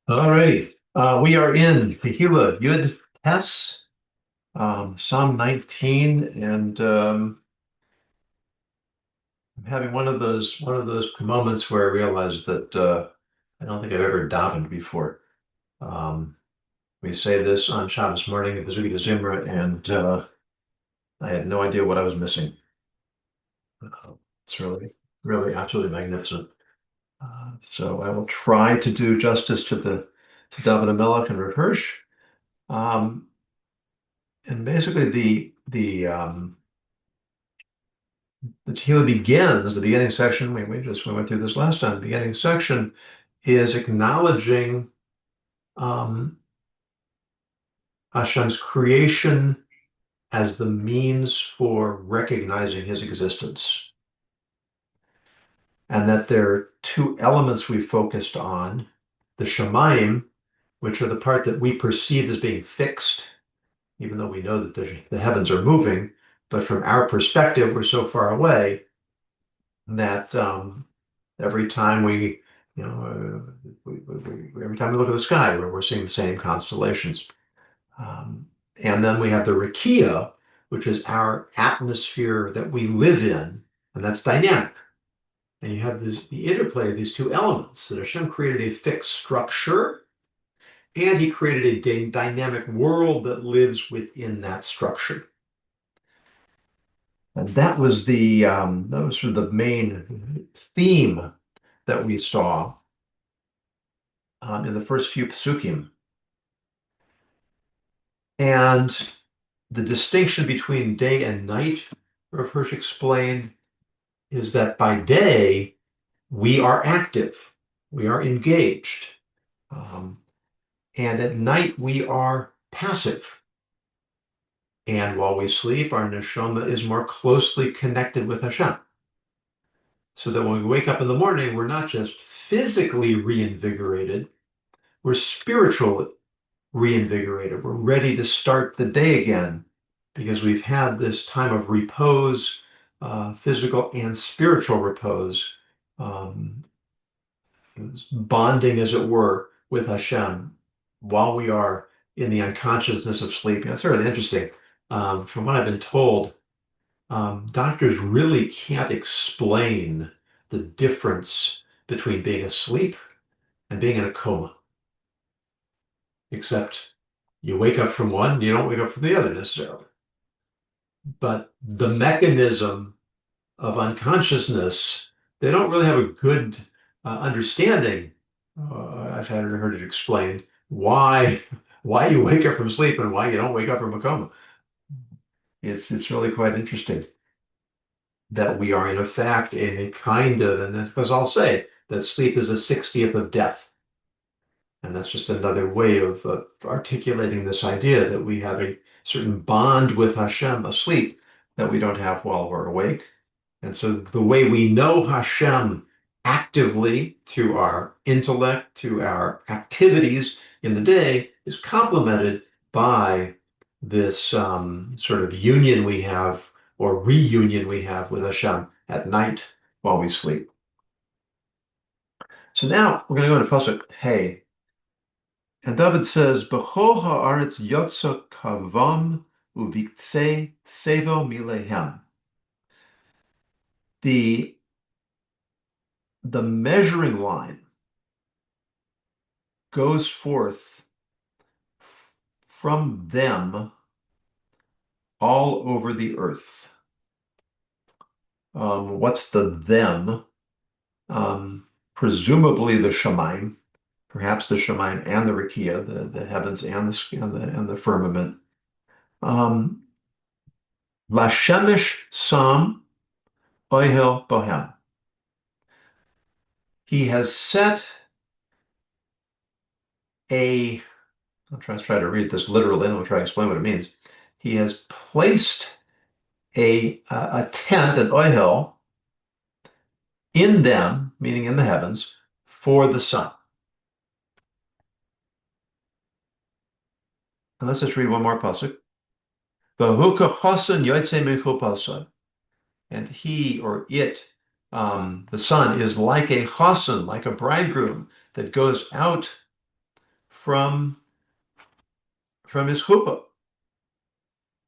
All righty. We are in Tehillim Yud Tes, Psalm 19, and I'm having one of those moments where I realize that I don't think I've ever davened before. Um, we say this on Shabbos morning at the Zugi Zimra, and I had no idea what I was missing. It's really absolutely magnificent. So I will try to do justice to David Melech and Rav Hirsch. Um, and basically the Tehillah begins, the beginning section, we went through this last time. The beginning section is acknowledging um, Hashem's creation as the means for recognizing his existence. And that there are two elements we focused on, the Shemayim, which are the part that we perceive as being fixed, even though we know that the heavens are moving, but from our perspective, we're so far away that every time every time we look at the sky, we're seeing the same constellations. Um, and then we have the rakia, which is our atmosphere that we live in, and that's dynamic. And you have the interplay of these two elements that Hashem created a fixed structure, and he created a dynamic world that lives within that structure. And that was sort of the main theme that we saw in the first few psukim. And the distinction between day and night, Rav Hirsch explained, is that by day we are active, we are engaged, and at night we are passive. And while we sleep, our neshama is more closely connected with Hashem. So that when we wake up in the morning, we're not just physically reinvigorated, we're spiritually reinvigorated. We're ready to start the day again because we've had this time of repose, physical and spiritual repose, um, bonding, as it were, with Hashem while we are in the unconsciousness of sleep. It's really interesting. From what I've been told, doctors really can't explain the difference between being asleep and being in a coma, except you wake up from one, you don't wake up from the other necessarily. But the mechanism of unconsciousness, they don't really have a good understanding. I've heard it explained why you wake up from sleep and why you don't wake up from a coma. It's really quite interesting that we are in fact in a kind of, and because I'll say that sleep is a 60th of death. And that's just another way of articulating this idea that we have a certain bond with Hashem asleep that we don't have while we're awake. And so the way we know Hashem actively through our intellect, through our activities in the day, is complemented by this sort of union we have or reunion we have with Hashem at night while we sleep. So now we're going to go to Pasuk Hey. And David says, B'chol ha'aretz yotza kavam uviktsei sevo milehem. The measuring line goes forth from them all over the earth. What's the them? Presumably the Shemaim, perhaps the Shemaim and the Rakia, the heavens and the firmament. Lashemesh Sam Oihel Bohem. He has set I'll try to read this literally, and I'll try to explain what it means. He has placed a tent, an oihel, in them, meaning in the heavens, for the sun. And let's just read one more pasuk. And he or it, the sun, is like a chosin, like a bridegroom that goes out from his chuppah.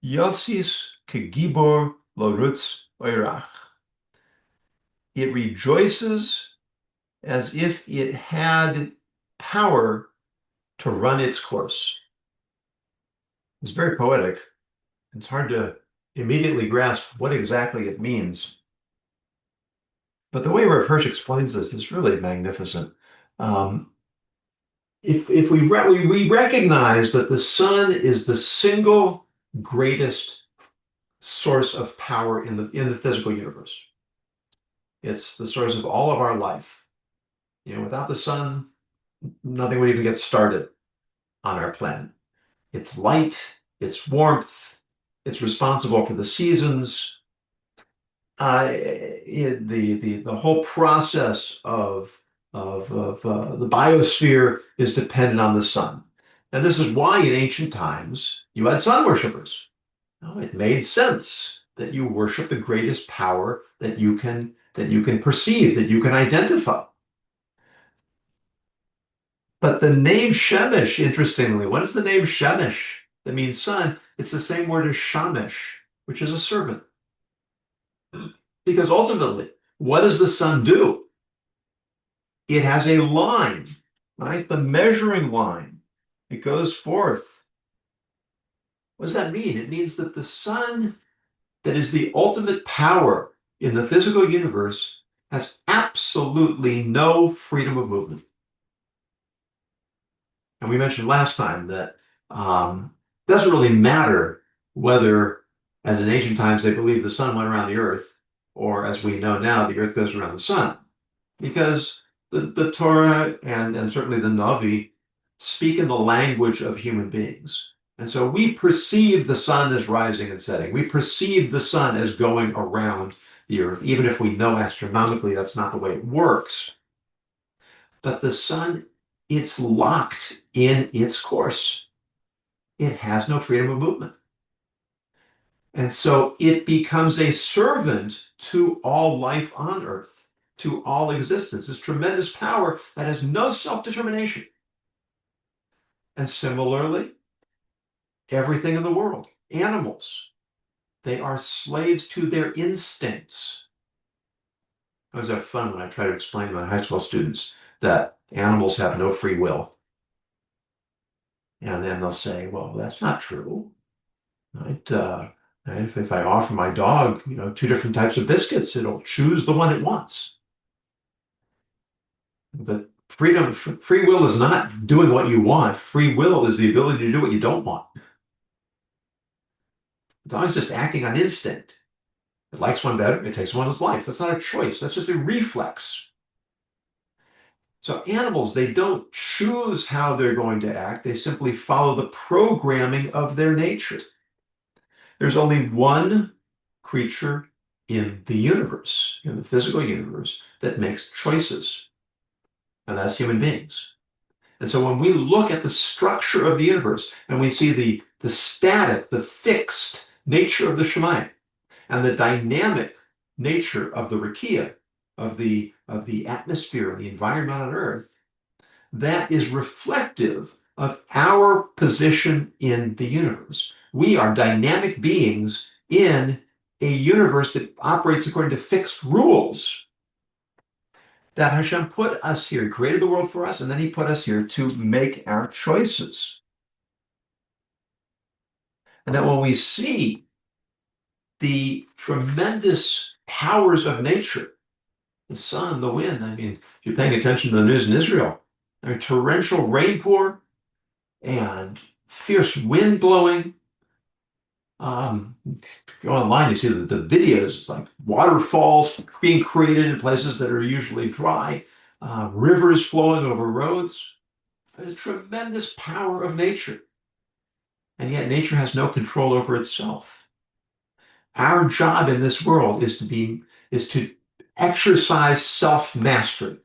Yosis kegibor lorutz oirach. It rejoices as if it had power to run its course. It's very poetic. It's hard to immediately grasp what exactly it means. But the way Rav Hirsch explains this is really magnificent. Um, if we recognize that the sun is the single greatest source of power in the physical universe, it's the source of all of our life. Without the sun, nothing would even get started on our planet. It's light, it's warmth, it's responsible for the seasons. The whole process of the biosphere is dependent on the sun. And this is why in ancient times you had sun worshipers. It made sense that you worship the greatest power that you can perceive, that you can identify. But the name Shemesh, interestingly, what is the name Shemesh that means sun? It's the same word as Shamesh, which is a servant. Because ultimately, what does the sun do? It has a line, right? The measuring line. It goes forth. What does that mean? It means that the sun, that is the ultimate power in the physical universe, has absolutely no freedom of movement. And we mentioned last time that it doesn't really matter whether, as in ancient times, they believed the sun went around the earth, or as we know now, the earth goes around the sun. Because the Torah and certainly the Navi speak in the language of human beings. And so we perceive the sun as rising and setting. We perceive the sun as going around the earth, even if we know astronomically that's not the way it works. But the sun, it's locked in its course. It has no freedom of movement. And so it becomes a servant to all life on earth, to all existence, this tremendous power that has no self-determination. And similarly, everything in the world, animals, they are slaves to their instincts. I always have fun when I try to explain to my high school students that animals have no free will. And then they'll say, well, that's not true. Right? And if I offer my dog, two different types of biscuits, it'll choose the one it wants. But free will is not doing what you want. Free will is the ability to do what you don't want. The dog's just acting on instinct. It likes one better, it takes one it likes. That's not a choice. That's just a reflex. So animals, they don't choose how they're going to act. They simply follow the programming of their nature. There's only one creature in the universe, in the physical universe, that makes choices, and that's human beings. And so when we look at the structure of the universe and we see the static, the fixed nature of the Shemayim and the dynamic nature of the Rakia, of the atmosphere, the environment on Earth, that is reflective of our position in the universe. We are dynamic beings in a universe that operates according to fixed rules that Hashem put us here. He created the world for us, and then he put us here to make our choices. And that when we see the tremendous powers of nature, the sun, the wind, if you're paying attention to the news in Israel, torrential rainpour and fierce wind blowing. Go online, you see the videos. It's like waterfalls being created in places that are usually dry, rivers flowing over roads. There's a tremendous power of nature. And yet nature has no control over itself. Our job in this world is to exercise self-mastery.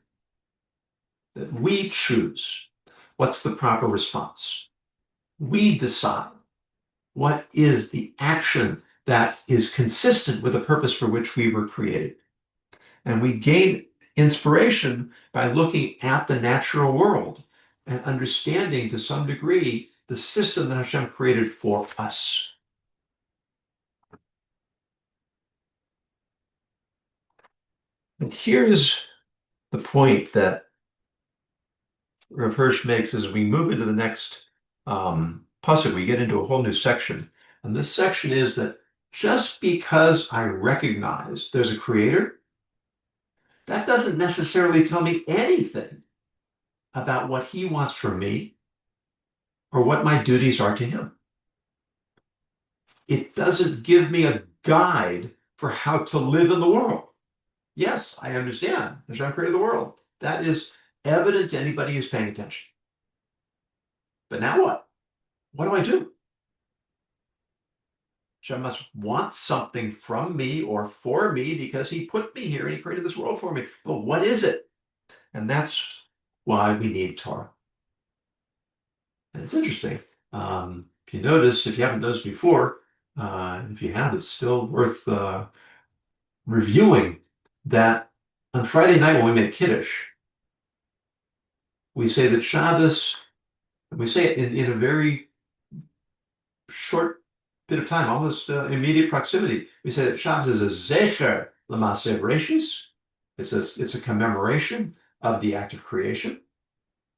That we choose what's the proper response. We decide what is the action that is consistent with the purpose for which we were created. And we gain inspiration by looking at the natural world and understanding to some degree the system that Hashem created for us. And here's the point that Rav Hirsch makes as we move into the next pasuk, we get into a whole new section. And this section is that just because I recognize there's a creator, that doesn't necessarily tell me anything about what he wants from me or what my duties are to him. It doesn't give me a guide for how to live in the world. Yes, I understand Hashem created the world. That is evident to anybody who's paying attention. But now what? What do I do? Hashem must want something from me or for me because he put me here and he created this world for me. But what is it? And that's why we need Torah. And it's interesting. If you notice, if you haven't noticed before, if you have, it's still worth reviewing that on Friday night when we make Kiddush, we say that Shabbos, we say it in a very short bit of time, almost immediate proximity. We say that Shabbos is a zecher l'maasev reshis. It's a commemoration of the act of creation,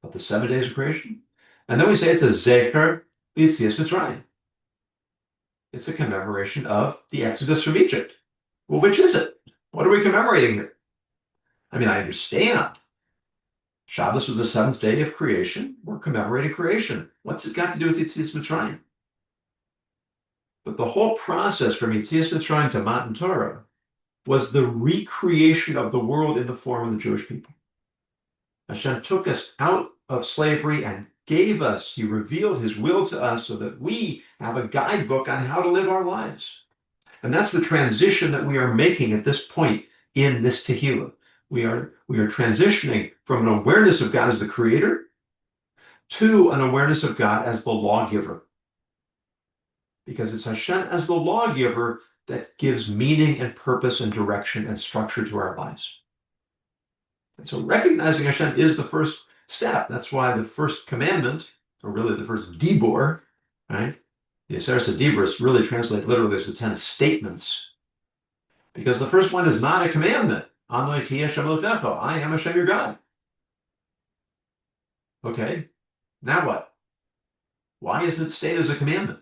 of the 7 days of creation. And then we say it's a zecher l'yetzias Mitzrayim. It's a commemoration of the Exodus from Egypt. Well, which is it? What are we commemorating here? I mean, I understand. Shabbos was the 7th day of creation. We're commemorating creation. What's it got to do with Yetzias Mitzrayim? But the whole process from Yetzias Mitzrayim to Matan Torah was the recreation of the world in the form of the Jewish people. Hashem took us out of slavery and gave us, he revealed his will to us so that we have a guidebook on how to live our lives. And that's the transition that we are making at this point in this Tehillim. We are transitioning from an awareness of God as the creator to an awareness of God as the lawgiver. Because it's Hashem as the lawgiver that gives meaning and purpose and direction and structure to our lives. And so recognizing Hashem is the first step. That's why the first commandment, or really the first dibur, right? The Aseret Dibros really translate literally as the 10 statements. Because the first one is not a commandment. Anochi Hashem Elokecha, I am Hashem your God. Okay, now what? Why isn't it stated as a commandment?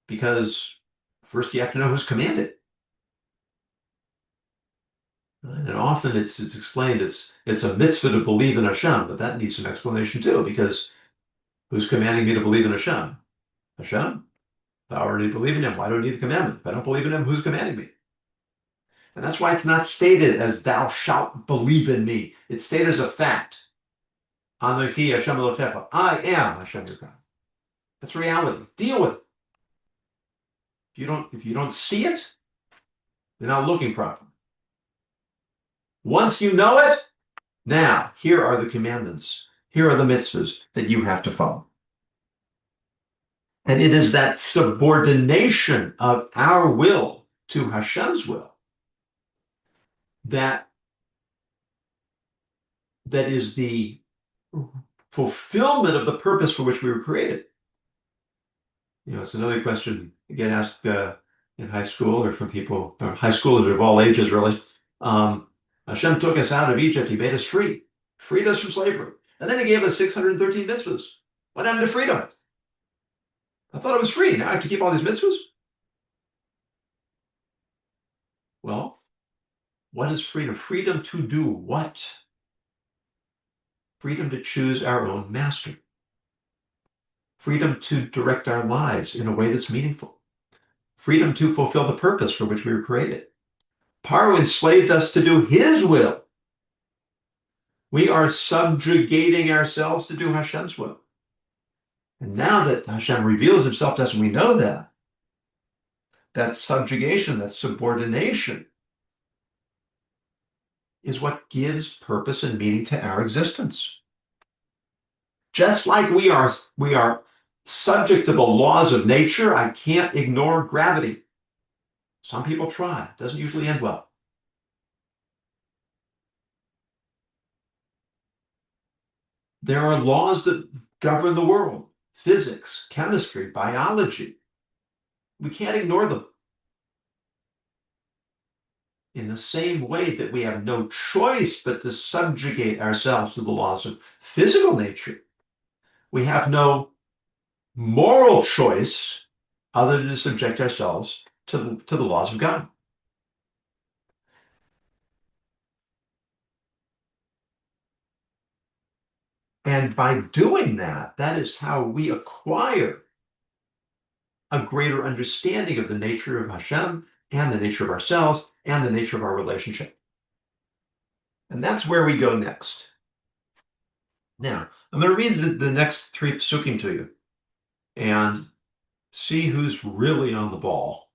Because first you have to know who's commanded. And often it's explained it's a mitzvah to believe in Hashem, but that needs some explanation too, because who's commanding me to believe in Hashem? Hashem? If I already believe in him, why do I need the commandment? If I don't believe in him, who's commanding me? And that's why it's not stated as thou shalt believe in me. It's stated as a fact. Anochi Hashem Elokecha. I am Hashem your God. That's reality. Deal with it. If you don't see it, you're not looking properly. Once you know it, now here are the commandments. Here are the mitzvahs that you have to follow. And it is that subordination of our will to Hashem's will that is the fulfillment of the purpose for which we were created. You know, it's another question you get asked in high school or from people, or high schoolers of all ages, really. Hashem took us out of Egypt. He made us free, freed us from slavery. And then he gave us 613 mitzvahs. What happened to freedom? I thought it was free. Now I have to keep all these mitzvahs? Well, what is freedom? Freedom to do what? Freedom to choose our own master. Freedom to direct our lives in a way that's meaningful. Freedom to fulfill the purpose for which we were created. Paro enslaved us to do his will. We are subjugating ourselves to do Hashem's will. And now that Hashem reveals himself to us, and we know that subjugation, that subordination is what gives purpose and meaning to our existence. Just like we are subject to the laws of nature, I can't ignore gravity. Some people try. It doesn't usually end well. There are laws that govern the world, physics, chemistry, biology. We can't ignore them. In the same way that we have no choice but to subjugate ourselves to the laws of physical nature, we have no moral choice other than to subject ourselves to the laws of God. And by doing that, that is how we acquire a greater understanding of the nature of Hashem and the nature of ourselves and the nature of our relationship. And that's where we go next. Now, I'm going to read the next three psukim to you and see who's really on the ball.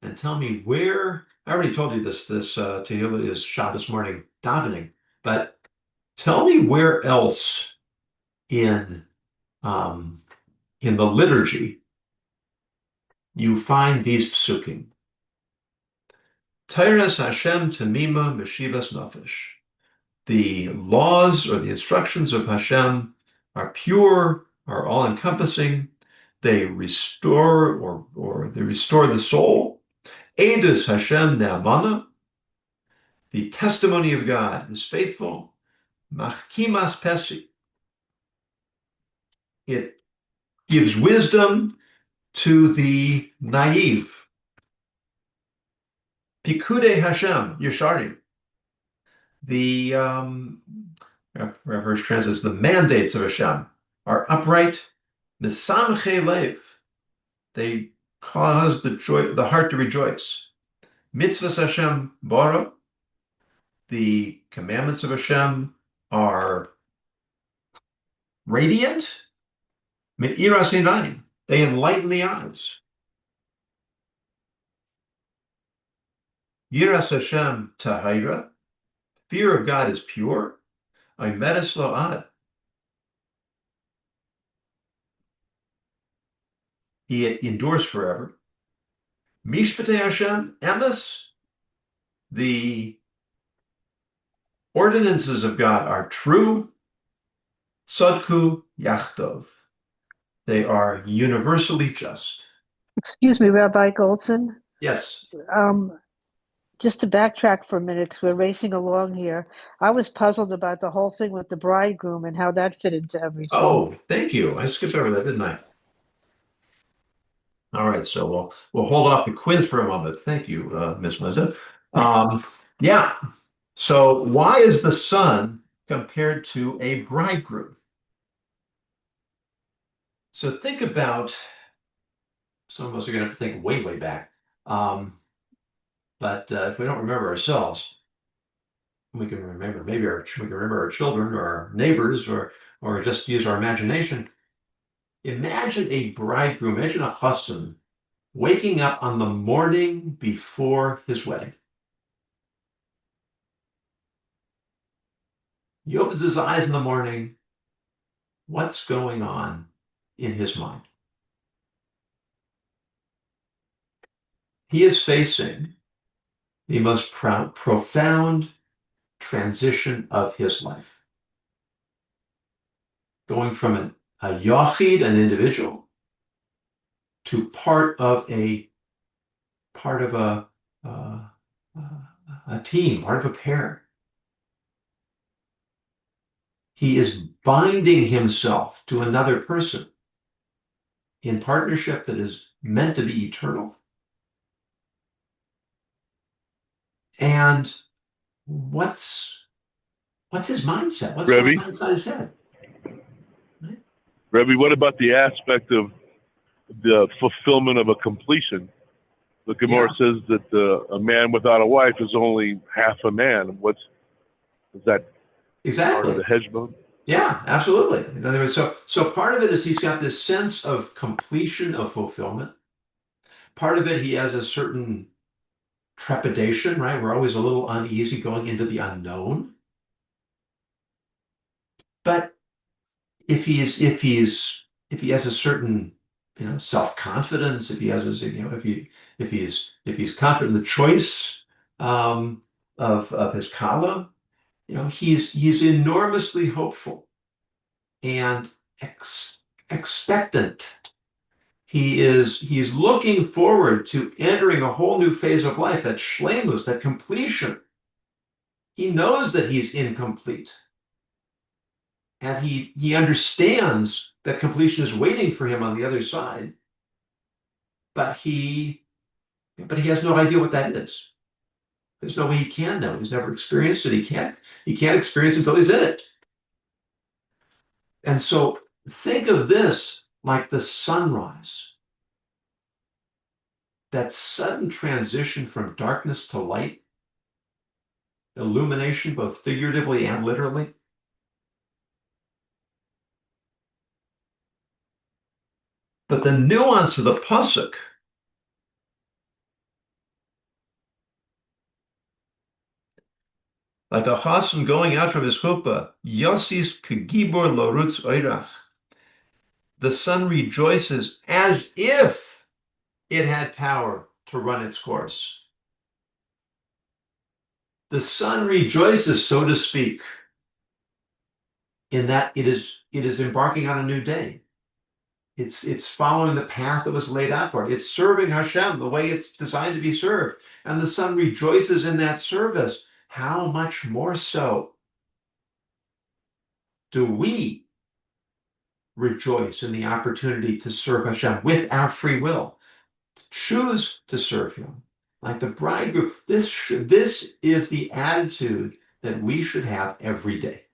And tell me where, I already told you this Tehillim is Shabbos morning davening, but tell me where else in in the liturgy you find these psukim. Teiras Hashem Tamima Meshivas Nefesh. The laws or the instructions of Hashem are pure, are all-encompassing. They restore or they restore the soul. Edus Hashem Ne'amana. The testimony of God is faithful. Machkimas Pesi. It gives wisdom to the naive. Pikude Hashem Yesharim. The verse translates the mandates of Hashem are upright. Mesamche lev. They cause the heart to rejoice. Mitzvahs Hashem bara. The commandments of Hashem are radiant. Me'iras einayim. They enlighten the eyes. Yiras Hashem tahira. Fear of God is pure. Omedes lo ad. He endures forever. Mishpatei Hashem emes. The ordinances of God are true. Tzadku yachtov. They are universally just. Excuse me, Rabbi Goldson. Yes. Just to backtrack for a minute, because we're racing along here, I was puzzled about the whole thing with the bridegroom and how that fit into everything. Oh, thank you. I skipped over that, didn't I? All right, so we'll hold off the quiz for a moment. Thank you, Miss Linda. Yeah. So why is the son compared to a bridegroom? So think about, some of us are going to have to think way, way back. But if we don't remember ourselves, we can remember we can remember our children or our neighbors or just use our imagination. Imagine a bridegroom, imagine a husband waking up on the morning before his wedding. He opens his eyes in the morning. What's going on in his mind? He is facing the most profound transition of his life. Going from a yachid, an individual, to part of a team, part of a pair. He is binding himself to another person in partnership that is meant to be eternal. And what's his mindset? What's going on inside his head? Right? Rebbe, what about the aspect of the fulfillment of a completion? The Gemara says that a man without a wife is only half a man. Is that exactly part of the heshbon? Yeah, absolutely. In other words, so part of it is he's got this sense of completion, of fulfillment. Part of it, he has a certain trepidation, right? We're always a little uneasy going into the unknown. But if he has a certain, self-confidence, if he has if he's confident in the choice of his kala, he's enormously hopeful and expectant. He's looking forward to entering a whole new phase of life, that shlemus, that completion. He knows that he's incomplete, and he understands that completion is waiting for him on the other side, but he has no idea what that is. There's no way he can know. He's never experienced it. He can't experience it until he's in it. And so think of this like the sunrise, that sudden transition from darkness to light, illumination, both figuratively and literally. But the nuance of the pasuk, like a chassan going out from his chuppah, Yosis kegibor lorutz oirach. The sun rejoices as if it had power to run its course. The sun rejoices, so to speak, in that it is embarking on a new day. It's following the path that was laid out for it. It's serving Hashem the way it's designed to be served. And the sun rejoices in that service. How much more so do we rejoice in the opportunity to serve Hashem with our free will, choose to serve Him like the bridegroom? This is the attitude that we should have every day.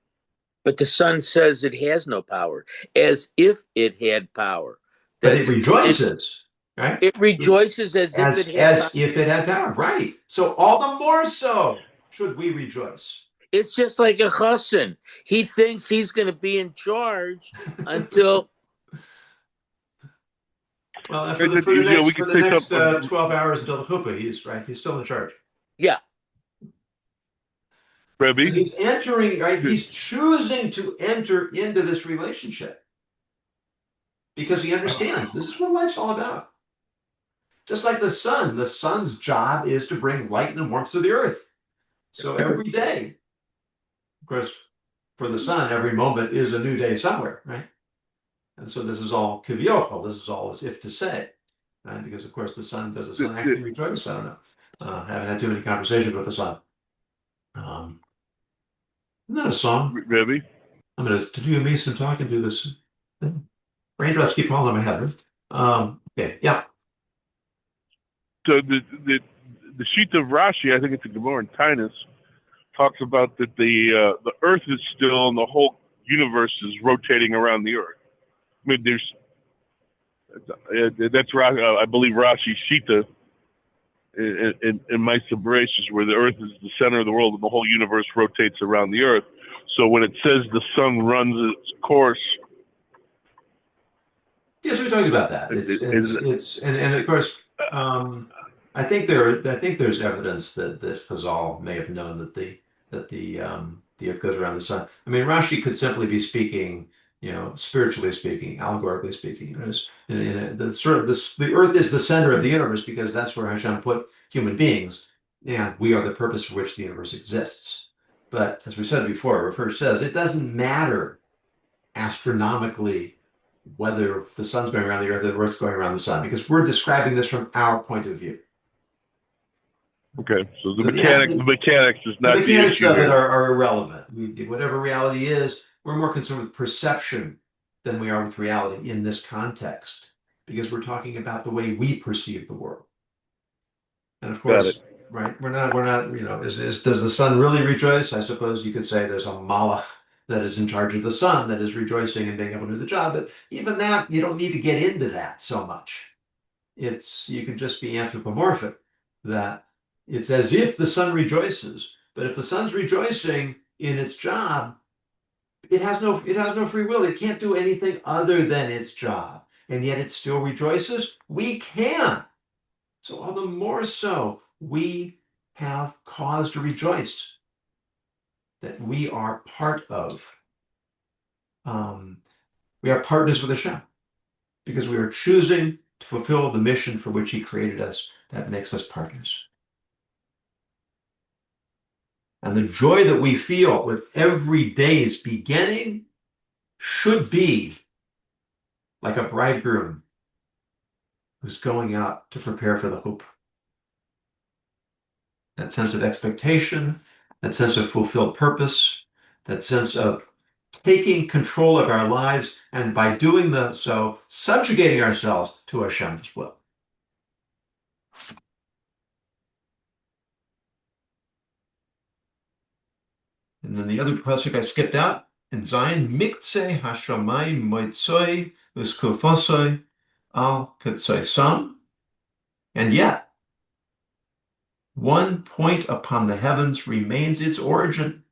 But the sun says it has no power, as if it had power. But it rejoices, right? It rejoices as if it had power. If it had power, right? So all the more so should we rejoice. It's just like a chassan. He thinks he's going to be in charge until. Well, for the next 12 hours until the chuppah, he's still in charge. Yeah. Rebbe? So he's entering, right? He's choosing to enter into this relationship because he understands this is what life's all about. Just like the sun's job is to bring light and warmth to the earth. So every day, of course, for the sun, every moment is a new day somewhere, right? And so this is all kivyochel. This is all as if to say, right? Because of course does the sun actually rejoice? I don't know. I haven't had too many conversations with the sun. Isn't that a song? Rebbe? I'm going to do me some talking to this. Raindrops keep falling on my head. Okay, yeah. So the sheet of Rashi, I think it's a Gemara in Tainus, talks about that the Earth is still and the whole universe is rotating around the Earth. I mean, that's I believe Rashi Shita in my Bereshis, where the Earth is the center of the world and the whole universe rotates around the Earth. So when it says the sun runs its course, yes, we talked about that. And of course, I think there's evidence that Chazal may have known that the Earth goes around the sun. I mean, Rashi could simply be speaking, spiritually speaking, allegorically speaking. The Earth is the center of the universe because that's where Hashem put human beings, and we are the purpose for which the universe exists. But as we said before, Rav says it doesn't matter astronomically whether the sun's going around the Earth or the Earth's going around the sun, because we're describing this from our point of view. Okay, so the mechanics is not the mechanics issue of it here. are irrelevant. Whatever reality is, we're more concerned with perception than we are with reality in this context, because we're talking about the way we perceive the world. And of course, right, we're not, does the sun really rejoice? I suppose you could say there's a malach that is in charge of the sun that is rejoicing and being able to do the job, but even that, you don't need to get into that so much. You can just be anthropomorphic, that it's as if the sun rejoices, but if the sun's rejoicing in its job, it has no free will. It can't do anything other than its job, and yet it still rejoices. We can. So all the more so, we have cause to rejoice that we are part of. We are partners with Hashem because we are choosing to fulfill the mission for which He created us. That makes us partners. And the joy that we feel with every day's beginning should be like a bridegroom who's going out to prepare for the hope. That sense of expectation, that sense of fulfilled purpose, that sense of taking control of our lives, and by doing so, subjugating ourselves to Hashem's will. And then the other pasuk I skipped out in Zion, Miktsei Hashamayim Moitzoi Uskufosoi Al Sam. And yet, one point upon the heavens remains its origin.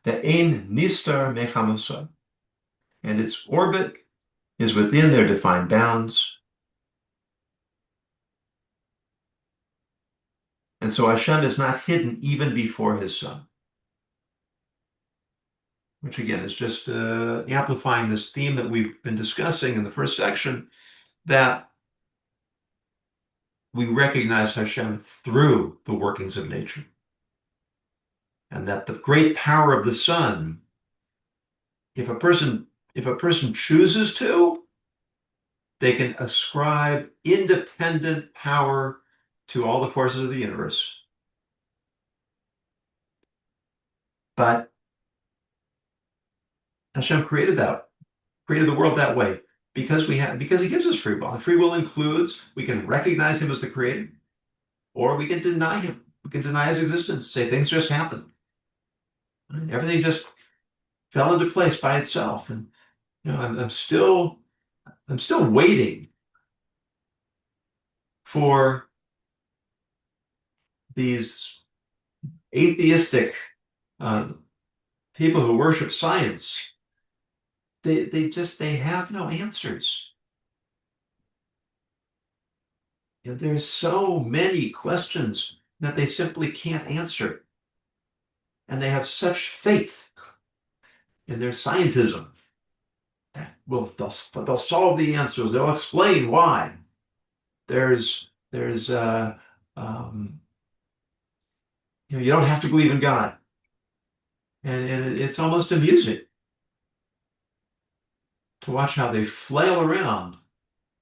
The Ein Nistar Mechamasoi. And its orbit is within their defined bounds. And so Hashem is not hidden even before his Son. Which again is just amplifying this theme that we've been discussing in the first section, that we recognize Hashem through the workings of nature. And that the great power of the Son, if a person chooses to, they can ascribe independent power to all the forces of the universe. But Hashem created the world that way because he gives us free will. And free will includes, we can recognize him as the creator, or we can deny him. We can deny his existence, say things just happened. Everything just fell into place by itself. And I'm still waiting for these atheistic people who worship science. They have no answers. There's so many questions that they simply can't answer. And they have such faith in their scientism that they'll solve the answers. They'll explain why. You don't have to believe in God. And it's almost amusing to watch how they flail around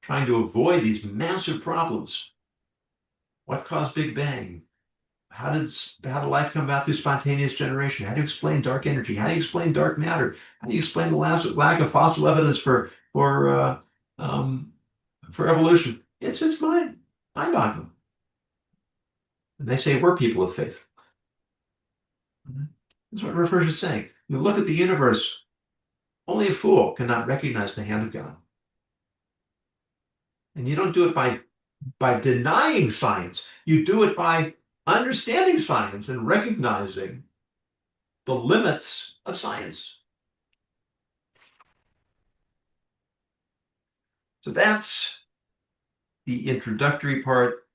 trying to avoid these massive problems. What caused Big Bang? How did life come about through spontaneous generation? How do you explain dark energy? How do you explain dark matter? How do you explain the lack of fossil evidence for evolution? It's just mind-boggling. And they say we're people of faith. That's what Rav is saying. You look at the universe, only a fool cannot recognize the hand of God. And you don't do it by denying science. You do it by understanding science and recognizing the limits of science. So that's the introductory part,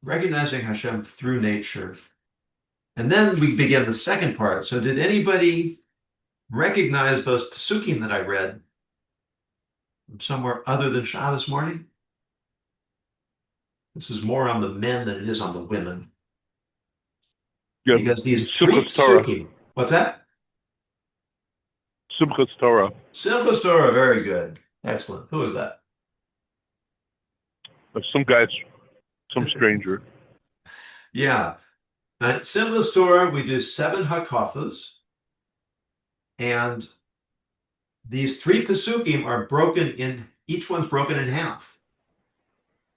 recognizing Hashem through nature. And then we begin the second part. So did anybody recognize those pasukim that I read from somewhere other than Shabbos morning? This is more on the men than it is on the women. Yeah, because these three Simchas Torah. pasukim. What's that? Simchas Torah. Simchas Torah, very good. Excellent. Who is that? Some guy, some stranger. Yeah. At Simchas Torah, we do 7 hakafas, and these 3 pasukim are each one's broken in half.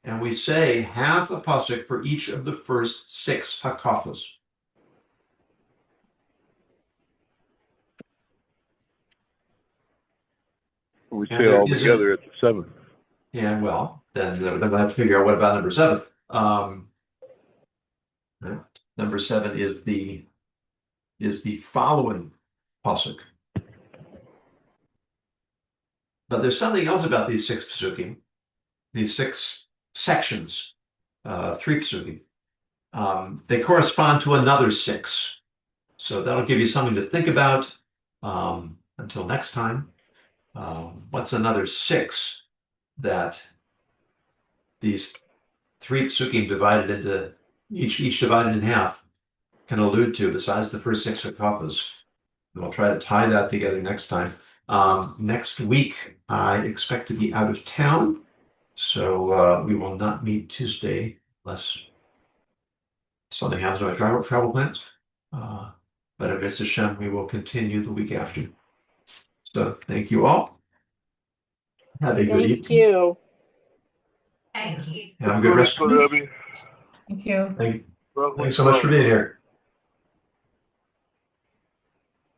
And we say half a pasuk for each of the first 6 hakafas. We And say there all together at the 7th. Yeah, well, then we'll have to figure out what about number 7. Number 7 is the following pasuk. But there's something else about these 6 pasukim, these 6 sections, 3 pasukim. They correspond to another 6. So that'll give you something to think about until next time. What's another 6 that these 3 pasukim divided into each divided in half, can allude to, besides the first 6 of couples. And we'll try to tie that together next time. Next week, I expect to be out of town, so we will not meet Tuesday unless something happens to my travel plans. But if it's Hashem, we will continue the week after. So thank you all. Have a good Thank evening. you. Have a good rest of the week. Rebbe. Thank you. Thanks so much for being here.